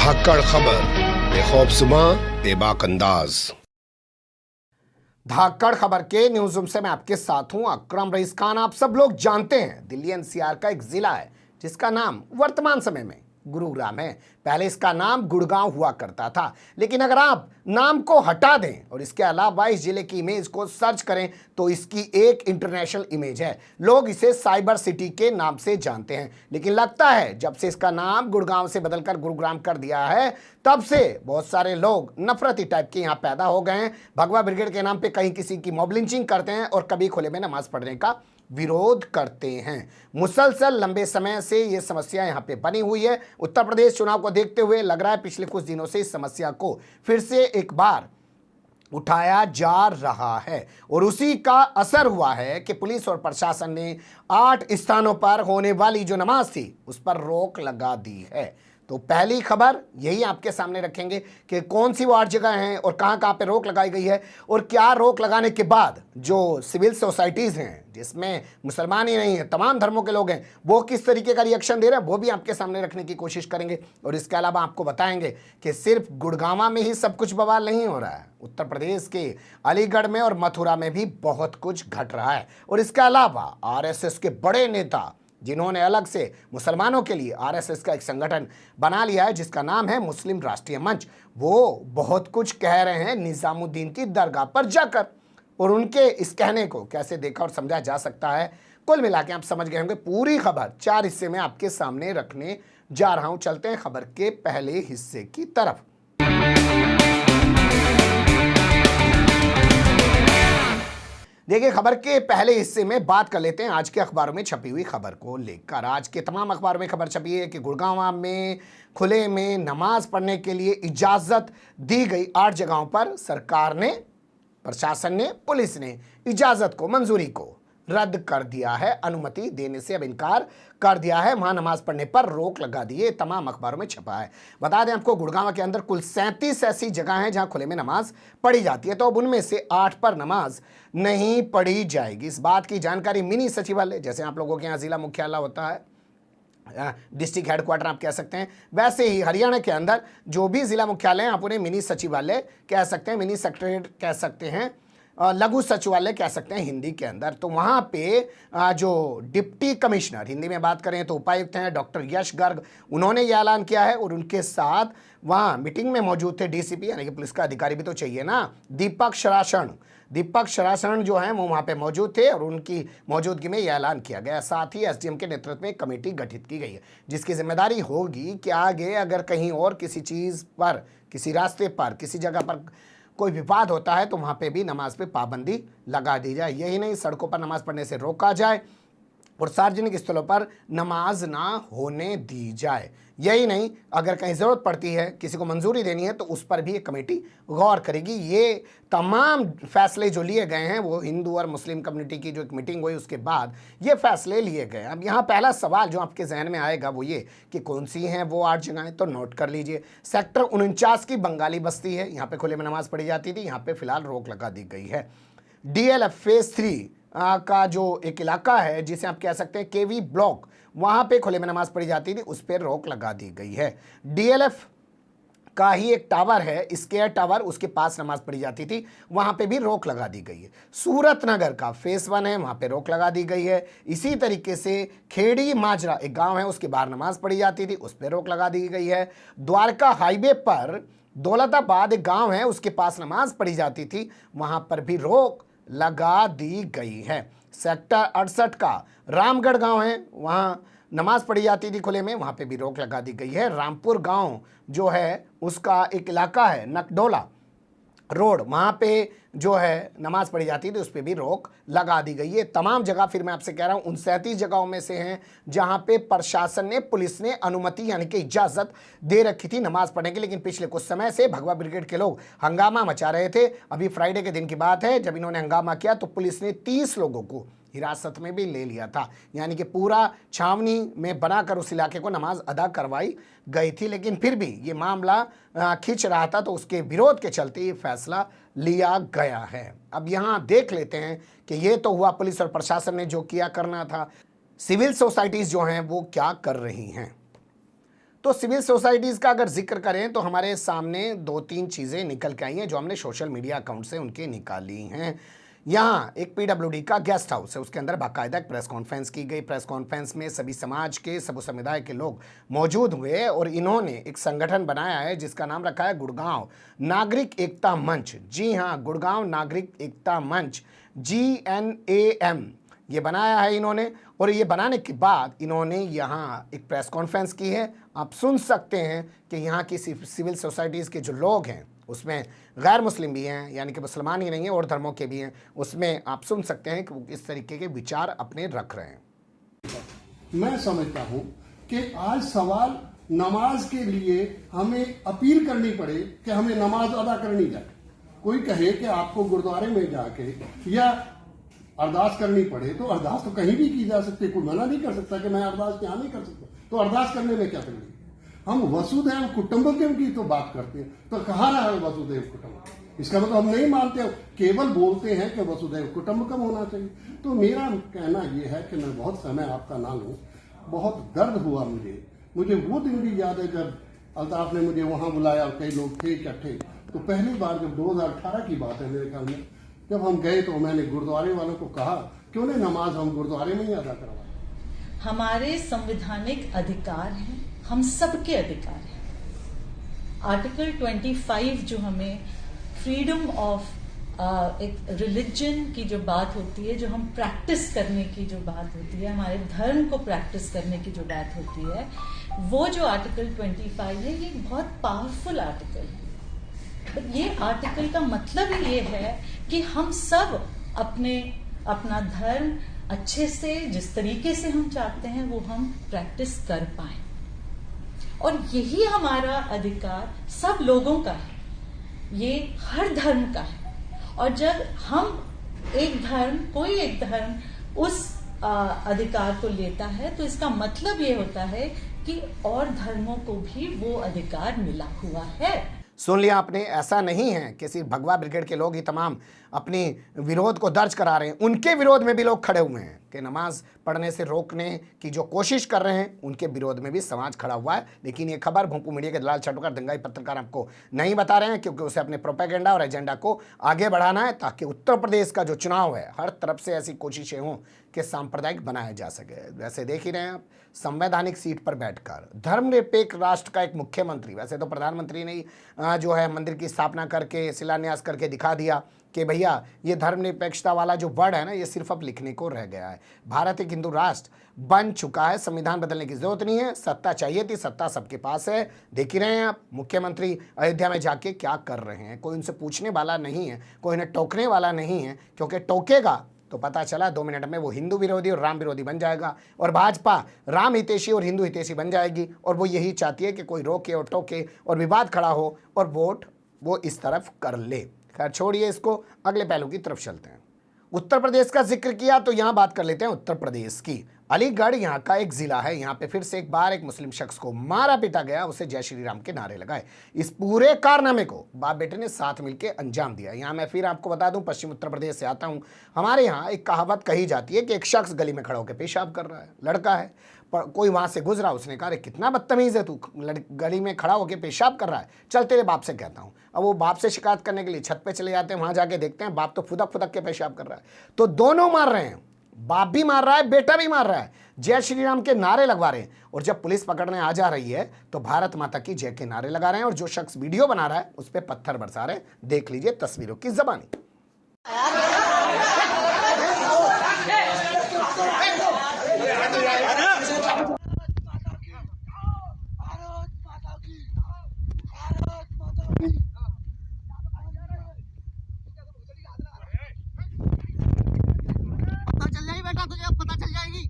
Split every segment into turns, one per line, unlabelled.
धाकड़ खबर, बेखौफजुमा बेबाक अंदाज।
धाकड़ खबर के न्यूज रूम से मैं आपके साथ हूं अकरम रईस खान। आप सब लोग जानते हैं दिल्ली एनसीआर का एक जिला है जिसका नाम वर्तमान समय में गुरुग्राम है। पहले इसका नाम गुड़गांव हुआ करता था, लेकिन अगर आप नाम को हटा दें और इसके अलावा इस जिले की इमेज को सर्च करें तो इसकी एक इंटरनेशनल इमेज है। लोग इसे साइबर सिटी के नाम से जानते हैं, लेकिन लगता है जब से इसका नाम गुड़गांव से बदलकर गुरुग्राम कर दिया है तब से बहुत सारे लोग नफरती टाइप के यहाँ पैदा हो गए हैं। भगवा ब्रिगेड के नाम पे कहीं किसी की मॉब लिंचिंग करते हैं और कभी खुले में नमाज पढ़ने का विरोध करते हैं। मुसलसल लंबे समय से ये समस्या यहाँ पे बनी हुई है। उत्तर प्रदेश चुनाव को देखते हुए लग रहा है पिछले कुछ दिनों से इस समस्या को फिर से एक बार उठाया जा रहा है और उसी का असर हुआ है कि पुलिस और प्रशासन ने 8 स्थानों पर होने वाली जो नमाज थी उस पर रोक लगा दी है। तो पहली खबर यही आपके सामने रखेंगे कि कौन सी वो 8 जगह हैं और कहां कहां पे रोक लगाई गई है और क्या रोक लगाने के बाद जो सिविल सोसाइटीज़ हैं जिसमें मुसलमान ही नहीं है तमाम धर्मों के लोग हैं वो किस तरीके का रिएक्शन दे रहे हैं वो भी आपके सामने रखने की कोशिश करेंगे। और इसके अलावा आपको बताएंगे कि सिर्फ गुड़गांव में ही सब कुछ बवाल नहीं हो रहा है, उत्तर प्रदेश के अलीगढ़ में और मथुरा में भी बहुत कुछ घट रहा है। और इसके अलावा आरएसएस के बड़े नेता जिन्होंने अलग से मुसलमानों के लिए आरएसएस का एक संगठन बना लिया है जिसका नाम है मुस्लिम राष्ट्रीय मंच, वो बहुत कुछ कह रहे हैं निजामुद्दीन की दरगाह पर जाकर। और उनके इस कहने को कैसे देखा और समझा जा सकता है, कुल मिला के आप समझ गए होंगे। पूरी खबर 4 हिस्से में आपके सामने रखने जा रहा हूं। चलते हैं खबर के पहले हिस्से की तरफ। देखिए, खबर के पहले हिस्से में बात कर लेते हैं आज के अखबारों में छपी हुई खबर को लेकर। आज के तमाम अखबारों में खबर छपी है कि गुड़गांव में खुले में नमाज पढ़ने के लिए इजाज़त दी गई 8 जगहों पर सरकार ने, प्रशासन ने, पुलिस ने इजाज़त को, मंजूरी को रद्द कर दिया है। अनुमति देने से अब इनकार कर दिया है। वहां नमाज पढ़ने पर रोक लगा दी है। तमाम अखबारों में छपा है। बता दें आपको, गुड़गांव के अंदर कुल 37 ऐसी जगह हैं जहां खुले में नमाज पढ़ी जाती है, तो अब उनमें से 8 पर नमाज नहीं पढ़ी जाएगी। इस बात की जानकारी मिनी सचिवालय, जैसे आप लोगों के यहाँ जिला मुख्यालय होता है, डिस्ट्रिक्ट हेडक्वार्टर आप कह सकते हैं, वैसे ही हरियाणा के अंदर जो भी जिला मुख्यालय हैं आप उन्हें मिनी सचिवालय कह सकते हैं, मिनी सेक्रेटरीट कह सकते हैं, लघु सचिवालय कह सकते हैं हिंदी के अंदर। तो वहाँ पे जो डिप्टी कमिश्नर, हिंदी में बात करें तो उपायुक्त हैं डॉक्टर यश गर्ग, उन्होंने ये ऐलान किया है। और उनके साथ वहाँ मीटिंग में मौजूद थे डीसीपी, यानी कि पुलिस का अधिकारी भी तो चाहिए ना, दीपक शरासण जो हैं वो वहाँ पे मौजूद थे और उनकी मौजूदगी में यह ऐलान किया गया। साथ ही एसडीएम के नेतृत्व में कमेटी गठित की गई है जिसकी जिम्मेदारी होगी कि आगे अगर कहीं और किसी चीज़ पर, किसी रास्ते पर, किसी जगह पर कोई विवाद होता है तो वहाँ पे भी नमाज पे पाबंदी लगा दी जाए। यही नहीं, सड़कों पर नमाज पढ़ने से रोका जाए और सार्वजनिक स्थलों पर नमाज ना होने दी जाए। यही नहीं, अगर कहीं ज़रूरत पड़ती है, किसी को मंजूरी देनी है तो उस पर भी एक कमेटी गौर करेगी। ये तमाम फैसले जो लिए गए हैं वो हिंदू और मुस्लिम कम्युनिटी की जो एक मीटिंग हुई उसके बाद ये फैसले लिए गए। अब यहाँ पहला सवाल जो आपके जहन में आएगा वो ये कि कौन सी हैं वो 8 जगहें, तो नोट कर लीजिए। सेक्टर 49 की बंगाली बस्ती है, यहाँ पे खुले में नमाज पढ़ी जाती थी, यहाँ पे फिलहाल रोक लगा दी गई है। DLF फेज 3 का जो एक इलाका है जिसे आप कह सकते हैं केवी ब्लॉक, वहाँ पे खुले में नमाज पढ़ी जाती थी, उस पर रोक लगा दी गई है। DLF का ही एक टावर है, स्केयर टावर, उसके पास नमाज पढ़ी जाती थी, वहाँ पे भी रोक लगा दी गई है। सूरत नगर का फेस 1 है, वहाँ पे रोक लगा दी गई है। इसी तरीके से खेड़ी माजरा एक गांव है, उसके बाहर नमाज पढ़ी जाती थी, उस पर रोक लगा दी गई है। द्वारका हाईवे पर दौलताबाद एक गाँव है, उसके पास नमाज पढ़ी जाती थी, वहाँ पर भी रोक लगा दी गई है। सेक्टर 68 का रामगढ़ गांव है, वहाँ नमाज पढ़ी जाती थी खुले में, वहाँ पे भी रोक लगा दी गई है। रामपुर गांव जो है उसका एक इलाका है नकडोला रोड, वहाँ पे जो है नमाज पढ़ी जाती थी, उस पर भी रोक लगा दी गई है। तमाम जगह फिर मैं आपसे कह रहा हूँ 39 जगहों में से हैं जहाँ पे प्रशासन ने, पुलिस ने अनुमति यानी कि इजाज़त दे रखी थी नमाज पढ़ने की, लेकिन पिछले कुछ समय से भगवा ब्रिगेड के लोग हंगामा मचा रहे थे। अभी फ्राइडे के दिन की बात है जब इन्होंने हंगामा किया तो पुलिस ने 30 लोगों को हिरासत में भी ले लिया था, यानी कि पूरा छावनी में बनाकर उस इलाके को नमाज अदा करवाई गई थी। लेकिन फिर भी ये मामला खिंच रहा था तो उसके विरोध के चलते ये फैसला लिया गया है। अब यहाँ देख लेते हैं कि ये तो हुआ पुलिस और प्रशासन ने जो किया करना था, सिविल सोसाइटीज़ जो हैं वो क्या कर रही हैं। तो सिविल सोसाइटीज़ का अगर जिक्र करें तो हमारे सामने दो तीन चीज़ें निकल के आई हैं जो हमने सोशल मीडिया अकाउंट से उनके निकाली हैं। यहाँ एक पीडब्ल्यूडी का गेस्ट हाउस है, उसके अंदर बाकायदा एक प्रेस कॉन्फ्रेंस की गई। प्रेस कॉन्फ्रेंस में सभी समाज के, सब समुदाय के लोग मौजूद हुए और इन्होंने एक संगठन बनाया है जिसका नाम रखा है गुड़गांव नागरिक एकता मंच। जी हाँ, गुड़गांव नागरिक एकता मंच, GNAM, ये बनाया है इन्होंने। और ये बनाने के बाद इन्होंने यहाँ एक प्रेस कॉन्फ्रेंस की है। आप सुन सकते हैं कि यहाँ की सिविल सोसाइटीज़ के जो लोग हैं उसमें गैर मुस्लिम भी हैं, यानी कि मुसलमान ही नहीं है और धर्मों के भी हैं। उसमें आप सुन सकते हैं कि वो किस तरीके के विचार अपने रख रहे हैं।
मैं समझता हूं कि आज सवाल नमाज के लिए हमें अपील करनी पड़े कि हमें नमाज अदा करनी चाहिए। कोई कहे कि आपको गुरुद्वारे में जाके या अरदास करनी पड़े, तो अरदास तो कहीं भी की जा सकती है। कोई मना नहीं कर सकता कि मैं अरदास यहाँ नहीं कर सकता, तो अरदास करने में क्या तकलीफ है। हम वसुधैव कुटुंबकम की तो बात करते हैं, तो कहाँ रहा है वसुधैव कुटुंबकम? इसका मतलब हम नहीं मानते, केवल बोलते हैं कि वसुधैव कुटुंबकम होना चाहिए। तो मेरा कहना यह है कि मैं बहुत समय आपका ना लूं, बहुत दर्द हुआ मुझे वो दिन भी याद है जब अल्ताफ ने मुझे वहां बुलाया और कई लोग थे इकट्ठे। तो पहली बार जब 2018 की बात है मेरे ख्याल में, जब हम गए तो मैंने गुरुद्वारे वालों को कहा क्यों नहीं नमाज हम गुरुद्वारे में ही अदा करवाएं।
हमारे संवैधानिक अधिकार हैं, हम सबके अधिकार हैं। आर्टिकल 25 जो हमें फ्रीडम ऑफ एक रिलीजन की जो बात होती है, जो हम प्रैक्टिस करने की जो बात होती है, हमारे धर्म को प्रैक्टिस करने की जो बात होती है, वो जो आर्टिकल 25 है, ये बहुत पावरफुल आर्टिकल है। ये आर्टिकल का मतलब ही ये है कि हम सब अपना धर्म अच्छे से, जिस तरीके से हम चाहते हैं, वो हम प्रैक्टिस कर पाए। और यही हमारा अधिकार सब लोगों का है, ये हर धर्म का है। और जब हम कोई एक धर्म उस अधिकार को लेता है, तो इसका मतलब ये होता है कि और धर्मों को भी वो अधिकार मिला हुआ है।
सुन लिया आपने, ऐसा नहीं है कि सिर्फ भगवा ब्रिगेड के लोग ही तमाम अपनी विरोध को दर्ज करा रहे हैं, उनके विरोध में भी लोग खड़े हुए हैं कि नमाज पढ़ने से रोकने की जो कोशिश कर रहे हैं, उनके विरोध में भी समाज खड़ा हुआ है। लेकिन ये खबर भोंपू मीडिया के दलाल छटोकर दंगाई पत्रकार आपको नहीं बता रहे हैं, क्योंकि उसे अपने प्रोपेगेंडा और एजेंडा को आगे बढ़ाना है, ताकि उत्तर प्रदेश का जो चुनाव है, हर तरफ से ऐसी कोशिशें हों कि सांप्रदायिक बनाया जा सके। वैसे देख ही रहे हैं आप, संवैधानिक सीट पर बैठकर धर्मनिरपेक्ष राष्ट्र का एक मुख्यमंत्री, वैसे तो प्रधानमंत्री ने जो है मंदिर की स्थापना करके, शिलान्यास करके दिखा दिया कि भैया ये धर्मनिरपेक्षता वाला जो वर्ड है ना, ये सिर्फ अब लिखने को रह गया है। भारत एक हिंदू राष्ट्र बन चुका है, संविधान बदलने की जरूरत नहीं है। सत्ता चाहिए थी, सत्ता सबके पास है। देख ही रहे हैं आप, मुख्यमंत्री अयोध्या में जाके क्या कर रहे हैं। कोई उनसे पूछने वाला नहीं है, कोई उन्हें टोकने वाला नहीं है, क्योंकि टोकेगा तो पता चला 2 मिनट में वो हिंदू विरोधी और राम विरोधी बन जाएगा, और भाजपा राम हितैषी और हिंदू हितैषी बन जाएगी। और वो यही चाहती है कि कोई रोके और टोके और विवाद खड़ा हो और वोट वो इस तरफ कर ले। खैर छोड़िए इसको, अगले पहलू की तरफ चलते हैं। उत्तर प्रदेश का जिक्र किया तो यहाँ बात कर लेते हैं उत्तर प्रदेश की। अलीगढ़ यहाँ का एक जिला है, यहाँ पे फिर से एक बार एक मुस्लिम शख्स को मारा पीटा गया, उसे जय श्री राम के नारे लगाए। इस पूरे कारनामे को बाप बेटे ने साथ मिलकर अंजाम दिया। यहाँ मैं फिर आपको बता दूं, पश्चिम उत्तर प्रदेश से आता हूँ। हमारे यहाँ एक कहावत कही जाती है कि एक शख्स गली में खड़ा होकर पेशाब कर रहा है, लड़का है, पर कोई वहाँ से गुजरा, उसने कहा अरे कितना बदतमीज़ है तू, गली में खड़ा होकर पेशाब कर रहा है, चल तेरे बाप से कहता हूँ। अब वो बाप से शिकायत करने के लिए छत पे चले जाते हैं, वहाँ जाके देखते हैं बाप तो फुदक फुदक के पेशाब कर रहा है। तो दोनों मार रहे हैं, बाप भी मार रहा है, बेटा भी मार रहा है, जय श्री राम के नारे लगवा रहे हैं। और जब पुलिस पकड़ने आ जा रही है तो भारत माता की जय के नारे लगा रहे हैं, और जो शख्स वीडियो बना रहा है उस पर पत्थर बरसा रहे हैं। देख लीजिए तस्वीरों की जबानी।
चल जाएगी बेटा, तुझे अब पता चल जाएगी।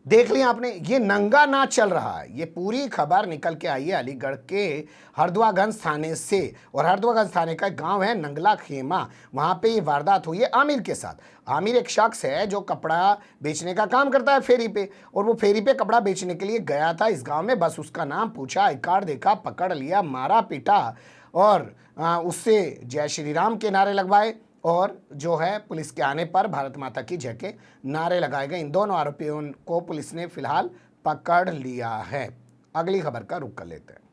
देख लिया आपने, ये नंगा नाच चल रहा है। ये पूरी खबर निकल के आई है अलीगढ़ के हरदुआगंज थाने से, और हरदुआगंज थाने का गांव है नंगला खेमा। वहां पे ये वारदात हुई है आमिर के साथ। आमिर एक शख्स है जो कपड़ा बेचने का काम करता है फेरी पे, और वो फेरी पे कपड़ा बेचने के लिए गया था इस गाँव में। बस उसका नाम पूछा, आई कार्ड देखा, पकड़ लिया, मारा पीटा और उससे जय श्री राम के नारे लगवाए। और जो है पुलिस के आने पर भारत माता की जय के नारे लगाए गए। इन दोनों आरोपियों को पुलिस ने फिलहाल पकड़ लिया है। अगली खबर का रुख कर लेते हैं।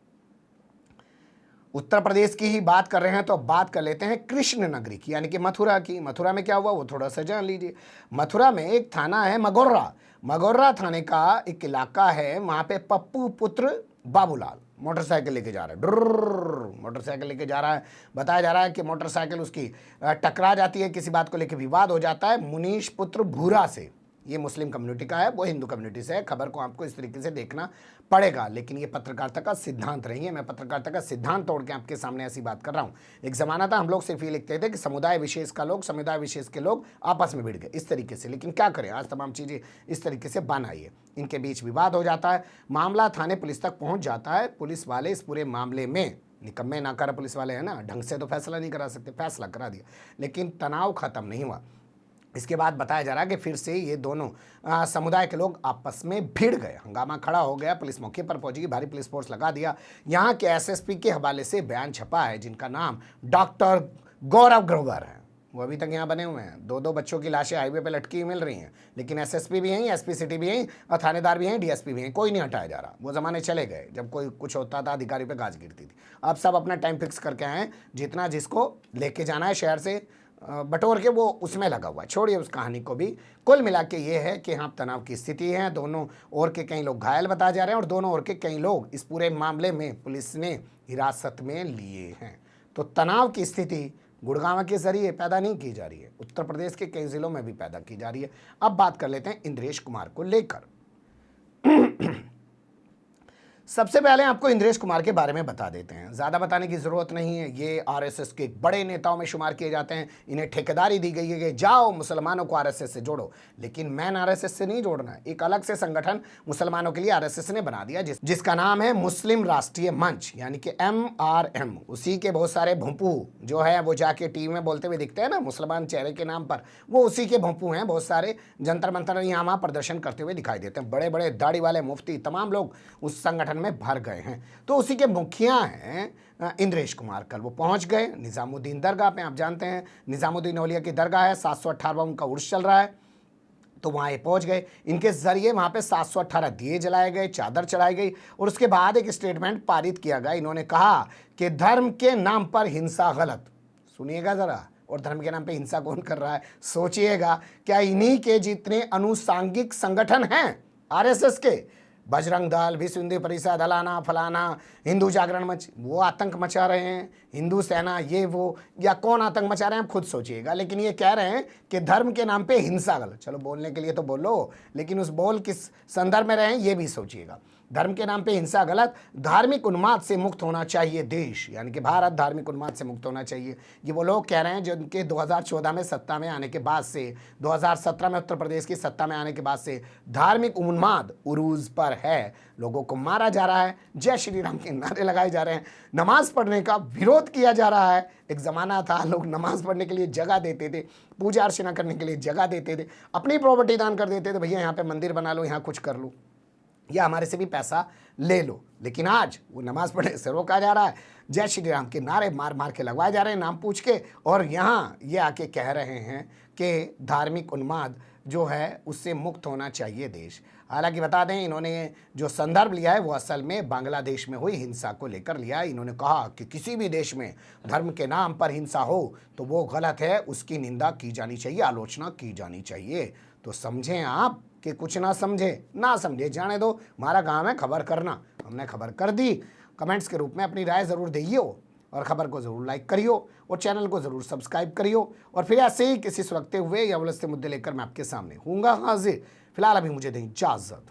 उत्तर प्रदेश की ही बात कर रहे हैं तो अब बात कर लेते हैं कृष्ण नगरी की, यानी कि मथुरा की। मथुरा में क्या हुआ वो थोड़ा सा जान लीजिए। मथुरा में एक थाना है मगोर्रा। मगोर्रा थाने का एक इलाका है, वहां पे पप्पू पुत्र बाबूलाल मोटरसाइकिल लेके जा रहा है। डुर्र मोटरसाइकिल लेके जा रहा है। बताया जा रहा है कि मोटरसाइकिल उसकी टकरा जाती है, किसी बात को लेकर विवाद हो जाता है मुनीश पुत्र भूरा से। ये मुस्लिम कम्युनिटी का है, वो हिंदू कम्युनिटी से है। खबर को आपको इस तरीके से देखना पड़ेगा, लेकिन ये पत्रकारिता का सिद्धांत नहीं है। मैं पत्रकारिता का सिद्धांत तोड़ के आपके सामने ऐसी बात कर रहा हूँ। एक ज़माना था हम लोग सिर्फ ये लिखते थे कि समुदाय विशेष के लोग आपस में भिड़ गए इस तरीके से, लेकिन क्या करें आज तमाम चीज़ें इस तरीके से बन आई है। इनके बीच विवाद हो जाता है, मामला थाने पुलिस तक पहुँच जाता है। पुलिस वाले इस पूरे मामले में निकम्मे नाकारा पुलिस वाले हैं ना, ढंग से तो फैसला नहीं करा सकते, फैसला करा दिया, लेकिन तनाव खत्म नहीं हुआ। इसके बाद बताया जा रहा है कि फिर से ये दोनों समुदाय के लोग आपस में भिड़ गए, हंगामा खड़ा हो गया। पुलिस मौके पर पहुंची, भारी पुलिस फोर्स लगा दिया। यहाँ के एसएसपी के हवाले से बयान छपा है, जिनका नाम डॉक्टर गौरव ग्रोवर है। वो अभी तक यहाँ बने हुए हैं। दो बच्चों की लाशें हाईवे पे लटकी मिल रही हैं, लेकिन एसएसपी भी हैं, एसपी सिटी भी हैं और थानेदार भी हैं, डीएसपी भी हैं। कोई नहीं हटाया जा रहा। वो ज़माने चले गए जब कोई कुछ होता था अधिकारी पे गाज गिरती थी। अब सब अपना टाइम फिक्स करके आए, जितना जिसको लेके जाना है शहर से बटोर के वो उसमें लगा हुआ है। छोड़िए उस कहानी को भी। कुल मिला के ये है कि यहाँ तनाव की स्थिति है। दोनों ओर के कई लोग घायल बताए जा रहे हैं और दोनों ओर के कई लोग इस पूरे मामले में पुलिस ने हिरासत में लिए हैं। तो तनाव की स्थिति गुड़गांव के जरिए पैदा नहीं की जा रही है, उत्तर प्रदेश के कई जिलों में भी पैदा की जा रही है। अब बात कर लेते हैं इंद्रेश कुमार को लेकर। सबसे पहले आपको इंद्रेश कुमार के बारे में बता देते हैं, ज़्यादा बताने की ज़रूरत नहीं है। ये आरएसएस के बड़े नेताओं में शुमार किए जाते हैं। इन्हें ठेकेदारी दी गई है कि जाओ मुसलमानों को आरएसएस से जोड़ो, लेकिन मैन आरएसएस से नहीं जोड़ना है। एक अलग से संगठन मुसलमानों के लिए आरएसएस ने बना दिया, जिसका नाम है मुस्लिम राष्ट्रीय मंच, यानी कि MRM। उसी के बहुत सारे भोंपू जो है वो जाके टीवी में बोलते हुए दिखते हैं ना मुसलमान चेहरे के नाम पर, वो उसी के भोंपू हैं। बहुत सारे जंतर मंतर यहाँ वहाँ प्रदर्शन करते हुए दिखाई देते हैं। बड़े बड़े दाढ़ी वाले मुफ्ती तमाम लोग उस संगठन में भर गए हैं। तो उसी के मुखिया हैं इंद्रेश कुमार। कल वो पहुंच गए निजामुद्दीन दरगाह पे। आप जानते हैं निजामुद्दीन औलिया की दरगाह है, 718वां उनका उर्स चल रहा है, तो वहाँ ये पहुंच गए। इनके जरिए वहाँ पे 718 दिए जलाए गए, चादर चढ़ाई गई और उसके बाद एक स्टेटमेंट पारित किया गया। इन्होंने कहा कि धर्म के नाम पर हिंसा गलत। सुनिएगा ज़रा, और धर्म के नाम पे हिंसा कौन कर रहा है सोचिएगा। क्या इन्हीं के जितने अनुसांगिक संगठन हैं आरएसएस के, बजरंग दल, विश्व हिंदू परिषद, अलाना फलाना, हिंदू जागरण मंच, वो आतंक मचा रहे हैं, हिंदू सेना, ये वो, या कौन आतंक मचा रहे हैं आप खुद सोचिएगा। लेकिन ये कह रहे हैं कि धर्म के नाम पे हिंसा गलत। चलो बोलने के लिए तो बोलो, लेकिन उस बोल किस संदर्भ में रहे ये भी सोचिएगा। धर्म के नाम पे हिंसा गलत, धार्मिक उन्माद से मुक्त होना चाहिए देश, यानी कि भारत धार्मिक उन्माद से मुक्त होना चाहिए। ये वो लोग कह रहे हैं जिनके 2014 में सत्ता में आने के बाद से, 2017 में उत्तर प्रदेश की सत्ता में आने के बाद से धार्मिक उन्माद उरूज पर है। लोगों को मारा जा रहा है, जय श्री राम के नारे लगाए जा रहे हैं, नमाज पढ़ने का विरोध किया जा रहा है। एक ज़माना था लोग नमाज पढ़ने के लिए जगह देते थे, पूजा अर्चना करने के लिए जगह देते थे, अपनी प्रॉपर्टी दान कर देते थे, भैया यहाँ पे मंदिर बना लो, यहाँ कुछ कर लो, या हमारे से भी पैसा ले लो। लेकिन आज वो नमाज पढ़ने से रोका जा रहा है, जय श्री राम के नारे मार मार के लगवाए जा रहे हैं नाम पूछ के, और यहाँ ये आके कह रहे हैं कि धार्मिक उन्माद जो है उससे मुक्त होना चाहिए देश। हालांकि बता दें इन्होंने जो संदर्भ लिया है वो असल में बांग्लादेश में हुई हिंसा को लेकर लिया है। इन्होंने कहा कि किसी भी देश में धर्म के नाम पर हिंसा हो तो वो गलत है, उसकी निंदा की जानी चाहिए, आलोचना की जानी चाहिए। तो समझें आप कि कुछ ना समझे जाने दो, हमारा काम है खबर करना। हमने खबर कर दी। कमेंट्स के रूप में अपनी राय ज़रूर दियो और ख़बर को ज़रूर लाइक करियो और चैनल को ज़रूर सब्सक्राइब करियो। और फिर ऐसे ही किसी सुलगते हुए या उलझते मुद्दे लेकर मैं आपके सामने हूँगा हाजिर। फिलहाल अभी मुझे दें इजाज़त।